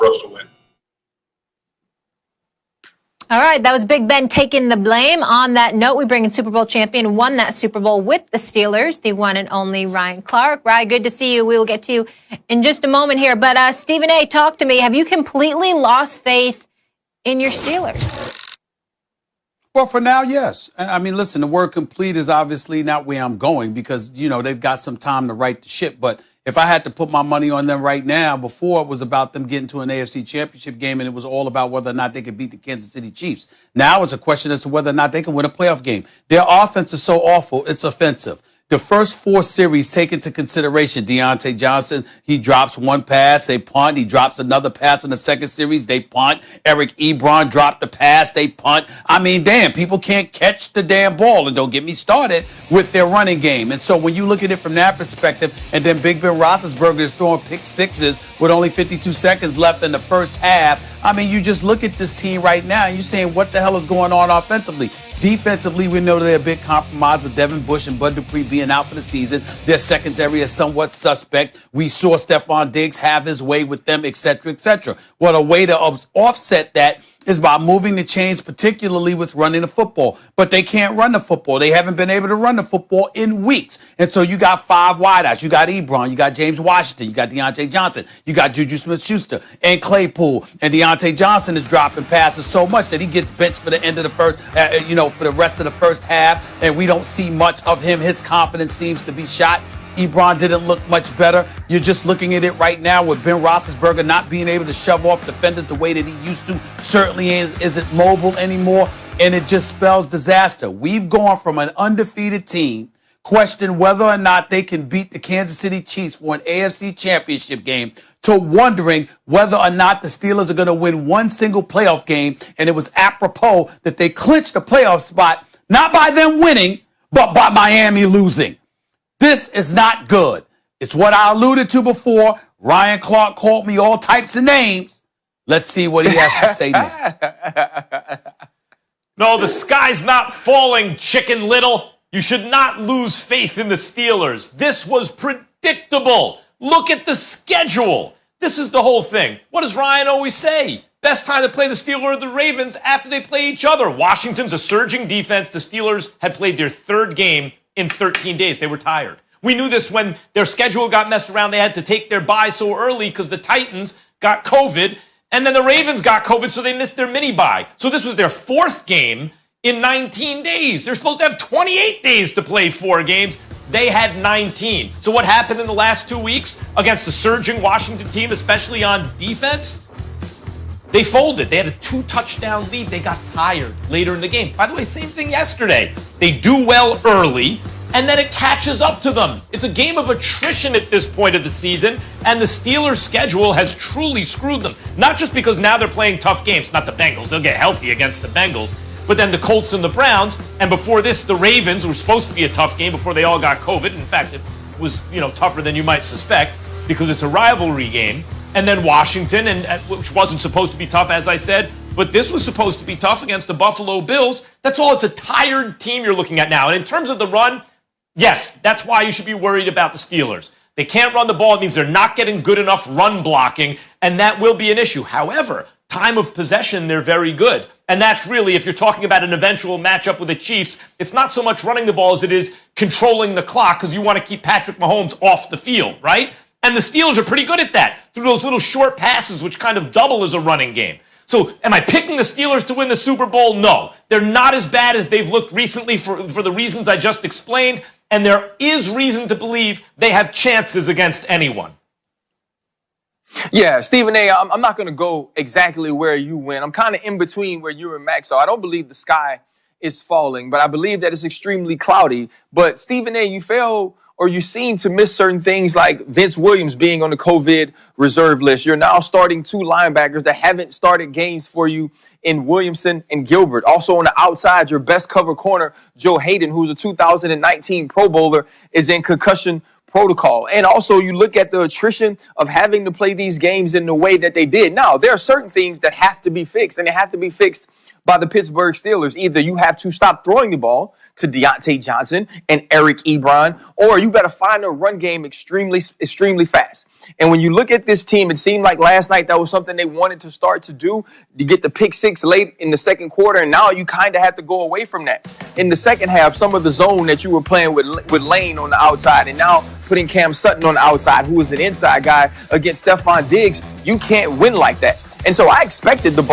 for us to win. All right, that was Big Ben taking the blame. On that note, we bring in Super Bowl champion, won that Super Bowl with the Steelers, the one and only Ryan Clark. Ryan, good to see you. We will get to you in just a moment here. But Stephen A., talk to me. Have you completely lost faith in your Steelers? Well, for now, yes. I mean, listen, the word complete is obviously not where I'm going because, you know, they've got some time to right the ship. But if I had to put my money on them right now, before it was about them getting to an AFC championship game and it was all about whether or not they could beat the Kansas City Chiefs. Now it's a question as to whether or not they can win a playoff game. Their offense is so awful, it's offensive. The first four series take into consideration Deontay Johnson. He drops one pass, they punt. He drops another pass in the second series, they punt. Eric Ebron dropped the pass, they punt. I mean, damn, people can't catch the damn ball. And don't get me started with their running game. And so when you look at it from that perspective, and then Big Ben Roethlisberger is throwing pick sixes with only 52 seconds left in the first half, I mean, you just look at this team right now and you're saying, what the hell is going on offensively? Defensively, we know they're a big compromise with Devin Bush and Bud Dupree being out for the season. Their secondary is somewhat suspect. We saw Stephon Diggs have his way with them, et cetera, et cetera. Well, a way to offset that is by moving the chains, particularly with running the football. But they can't run the football. They haven't been able to run the football in weeks. And so you got five wideouts. You got Ebron. You got James Washington. You got Deontay Johnson. You got Juju Smith-Schuster and Claypool. And Deontay Johnson is dropping passes so much that he gets benched for the end of the first, for the rest of the first half. And we don't see much of him. His confidence seems to be shot. Ebron didn't look much better. You're just looking at it right now with Ben Roethlisberger not being able to shove off defenders the way that he used to. Certainly isn't mobile anymore, and it just spells disaster. We've gone from an undefeated team, question whether or not they can beat the Kansas City Chiefs for an AFC championship game, to wondering whether or not the Steelers are going to win one single playoff game, and it was apropos that they clinched the playoff spot, not by them winning, but by Miami losing. This is not good. It's what I alluded to before. Ryan Clark called me all types of names. Let's see what he has to say now. No, the sky's not falling, Chicken Little. You should not lose faith in the Steelers. This was predictable. Look at the schedule. This is the whole thing. What does Ryan always say? Best time to play the Steelers or the Ravens after they play each other. Washington's a surging defense. The Steelers had played their third game in 13 days. They were tired. We knew this when their schedule got messed around. They had to take their bye so early because the Titans got COVID, and then the Ravens got COVID, so they missed their mini bye. So this was their fourth game in 19 days. They're supposed to have 28 days to play 4 games. They had 19. So what happened in the last 2 weeks against the surging Washington team, especially on defense? They folded. They had a 2-touchdown lead. They got tired later in the game. By the way, same thing yesterday. They do well early, and then it catches up to them. It's a game of attrition at this point of the season, and the Steelers' schedule has truly screwed them. Not just because now they're playing tough games, not the Bengals. They'll get healthy against the Bengals. But then the Colts and the Browns, and before this, the Ravens were supposed to be a tough game before they all got COVID. In fact, it was, tougher than you might suspect because it's a rivalry game. And then Washington, which wasn't supposed to be tough, as I said, but this was supposed to be tough against the Buffalo Bills. That's all. It's a tired team you're looking at now. And in terms of the run, yes, that's why you should be worried about the Steelers. They can't run the ball. It means they're not getting good enough run blocking, and that will be an issue. However, time of possession, they're very good. And that's really, if you're talking about an eventual matchup with the Chiefs, it's not so much running the ball as it is controlling the clock because you want to keep Patrick Mahomes off the field, right? And the Steelers are pretty good at that through those little short passes, which kind of double as a running game. So am I picking the Steelers to win the Super Bowl? No. They're not as bad as they've looked recently for the reasons I just explained. And there is reason to believe they have chances against anyone. Yeah, Stephen A., I'm not going to go exactly where you went. I'm kind of in between where you and Max are. I don't believe the sky is falling, but I believe that it's extremely cloudy. But Stephen A., you fail or you seem to miss certain things like Vince Williams being on the COVID reserve list. You're now starting 2 linebackers that haven't started games for you in Williamson and Gilbert. Also on the outside, your best cover corner, Joe Hayden, who's a 2019 Pro Bowler, is in concussion protocol. And also you look at the attrition of having to play these games in the way that they did. Now, there are certain things that have to be fixed, and they have to be fixed by the Pittsburgh Steelers. Either you have to stop throwing the ball to Deontay Johnson and Eric Ebron, or you better find a run game extremely fast. And when you look at this team, it seemed like last night that was something they wanted to start to do. You get the pick six late in the second quarter, and now you kind of have to go away from that. In the second half, some of the zone that you were playing with Lane on the outside, and now putting Cam Sutton on the outside, who is an inside guy, against Stephon Diggs, you can't win like that. And so I expected the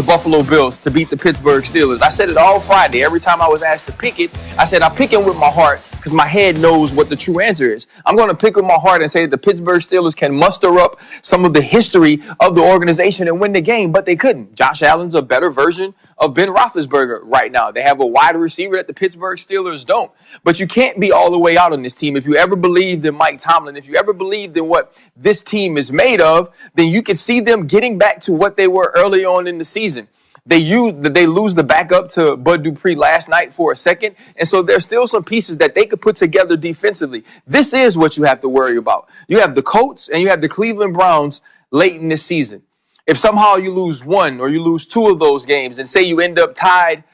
Buffalo Bills to beat the Pittsburgh Steelers. I said it all Friday. Every time I was asked to pick it, I said I pick it with my heart because my head knows what the true answer is. I'm going to pick with my heart and say that the Pittsburgh Steelers can muster up some of the history of the organization and win the game, but they couldn't. Josh Allen's a better version of Ben Roethlisberger right now. They have a wide receiver that the Pittsburgh Steelers don't. But you can't be all the way out on this team. If you ever believed in Mike Tomlin, if you ever believed in what this team is made of, then you could see them getting back to what they were early on in the season. They lose the backup to Bud Dupree last night for a second. And so there's still some pieces that they could put together defensively. This is what you have to worry about. You have the Colts and you have the Cleveland Browns late in this season. If somehow you lose one or you lose two of those games and say you end up tied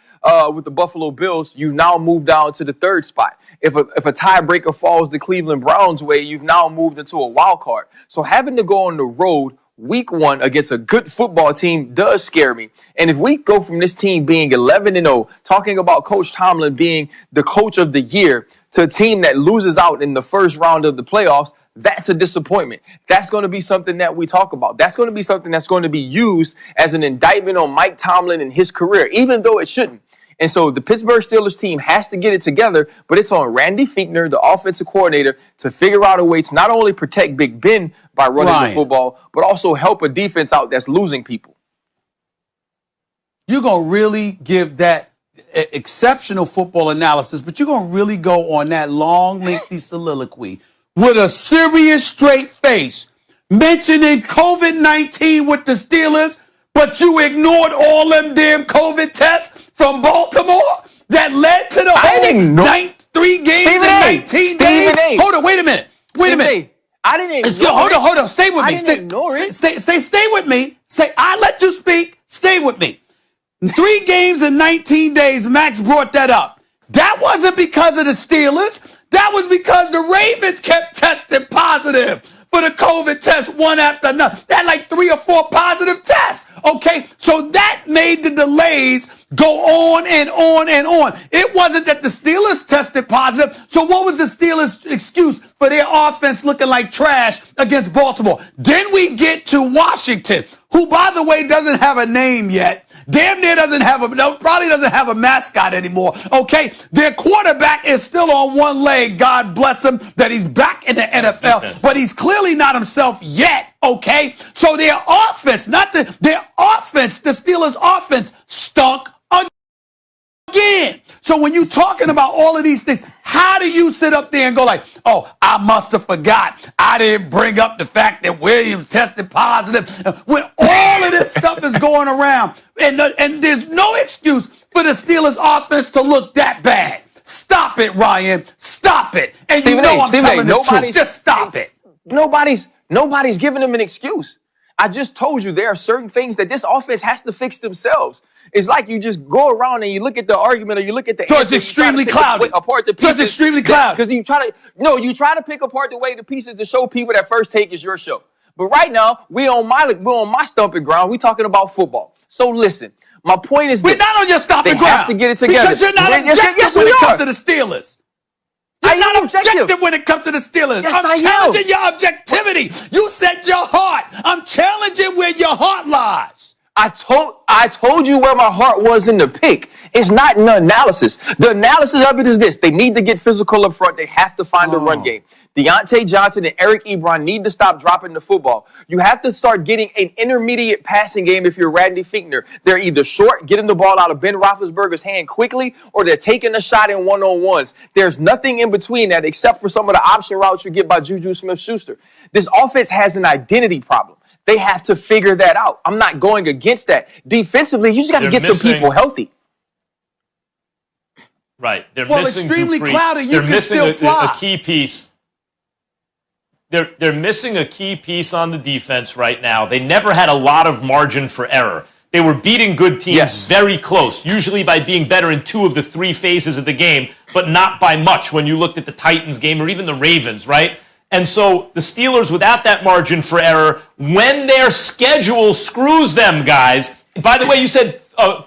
with the Buffalo Bills, you now move down to the third spot. If a tiebreaker falls the Cleveland Browns way, you've now moved into a wild card. So having to go on the road week one against a good football team does scare me. And if we go from this team being 11-0, talking about Coach Tomlin being the coach of the year, to a team that loses out in the first round of the playoffs, that's a disappointment. That's going to be something that we talk about. That's going to be something that's going to be used as an indictment on Mike Tomlin and his career, even though it shouldn't. And so the Pittsburgh Steelers team has to get it together, but it's on Randy Fichtner, the offensive coordinator, to figure out a way to not only protect Big Ben by running the football, but also help a defense out that's losing people. You're going to really give that exceptional football analysis, but you're going to really go on that long, lengthy soliloquy with a serious, straight face, mentioning COVID-19 with the Steelers, but you ignored all them damn COVID tests from Baltimore that led to the whole 3 games in 19 days. Hold on, wait a minute. I didn't ignore Hold on. Stay with me. Stay with me. I let you speak. Stay with me. 3 games in 19 days, Max brought that up. That wasn't because of the Steelers. That was because the Ravens kept testing positive for the COVID test one after another. They had like 3 or 4 positive tests. Okay, so that made the delays go on and on and on. It wasn't that the Steelers tested positive. So what was the Steelers' excuse for their offense looking like trash against Baltimore? Then we get to Washington, who, by the way, doesn't have a name yet. Damn near probably doesn't have a mascot anymore. Okay, their quarterback is still on one leg. God bless him that he's back in the NFL, but he's clearly not himself yet. Okay, so their offense, the Steelers' offense stunk again. So when you're talking about all of these things, how do you sit up there and go like, oh, I must have forgot. I didn't bring up the fact that Williams tested positive when all of this stuff is going around. And there's no excuse for the Steelers offense to look that bad. Stop it, Ryan. Stop it. And Stephen I'm telling the truth. Just stop it. Nobody's giving them an excuse. I just told you there are certain things that this offense has to fix themselves. It's like you just go around and you look at the argument or you look at the so it's extremely cloudy. Apart the pieces. So it's extremely cloudy. Because you try to pick apart the way the pieces to show people that First Take is your show. But right now, we're on my stomping ground. We're talking about football. So listen, my point is we're not on your stomping ground. They have to get it together. Because you're not objective when it comes to the Steelers. You're not objective when it comes to the Steelers. Yes, I'm challenging your objectivity. You said your heart. I'm challenging where your heart lies. I told you where my heart was in the pick. It's not in the analysis. The analysis of it is this. They need to get physical up front. They have to find a run game. Deontay Johnson and Eric Ebron need to stop dropping the football. You have to start getting an intermediate passing game if you're Randy Fichtner. They're either short, getting the ball out of Ben Roethlisberger's hand quickly, or they're taking a shot in one-on-ones. There's nothing in between that except for some of the option routes you get by Juju Smith-Schuster. This offense has an identity problem. They have to figure that out. I'm not going against that. Defensively, you just got to get some people healthy. Right. They're missing extremely Dupree. cloudy. They're missing a key piece. They're missing a key piece on the defense right now. They never had a lot of margin for error. They were beating good teams Yes. very close, usually by being better in 2 of the 3 phases of the game, but not by much when you looked at the Titans game or even the Ravens, right? And so the Steelers, without that margin for error, when their schedule screws them, guys. By the way, you said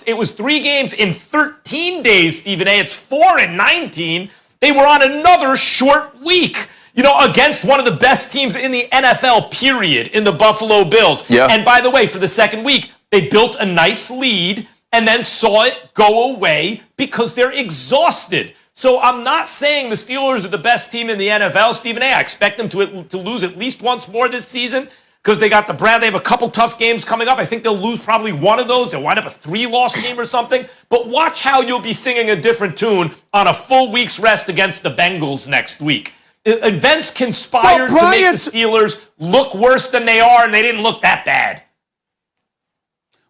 it was 3 games in 13 days, Stephen A. It's 4 in 19. They were on another short week, against one of the best teams in the NFL, period, in the Buffalo Bills. Yeah. And by the way, for the second week, they built a nice lead and then saw it go away because they're exhausted. So I'm not saying the Steelers are the best team in the NFL, Stephen A. I expect them to lose at least once more this season because they got the Browns. They have a couple tough games coming up. I think they'll lose probably one of those. They'll wind up a 3-loss team or something. But watch how you'll be singing a different tune on a full week's rest against the Bengals next week. Events conspired to make the Steelers look worse than they are, and they didn't look that bad.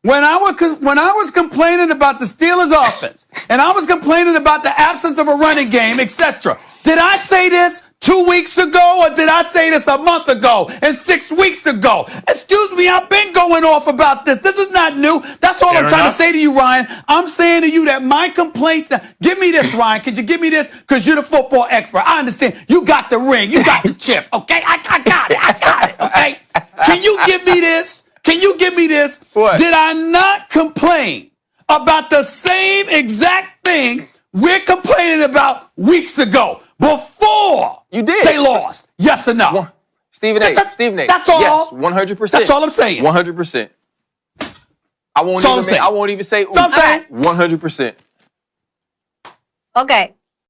When I was complaining about the Steelers offense and I was complaining about the absence of a running game, etc., did I say this 2 weeks ago or did I say this a month ago and 6 weeks ago? Excuse me, I've been going off about this. This is not new. That's all I'm trying to say to you, Ryan. I'm saying to you that my complaints, give me this, Ryan. Could you give me this? Because you're the football expert. I understand. You got the ring. You got the chip. Okay? I got it. I got it. Okay? Can you give me this? Can you give me this? What? Did I not complain about the same exact thing we're complaining about weeks ago before You did. they lost? Yes or no? Stephen A. That's all. Yes, 100%. That's all I'm saying. 100%. I won't even say. That's all I'm saying. 100%. Okay.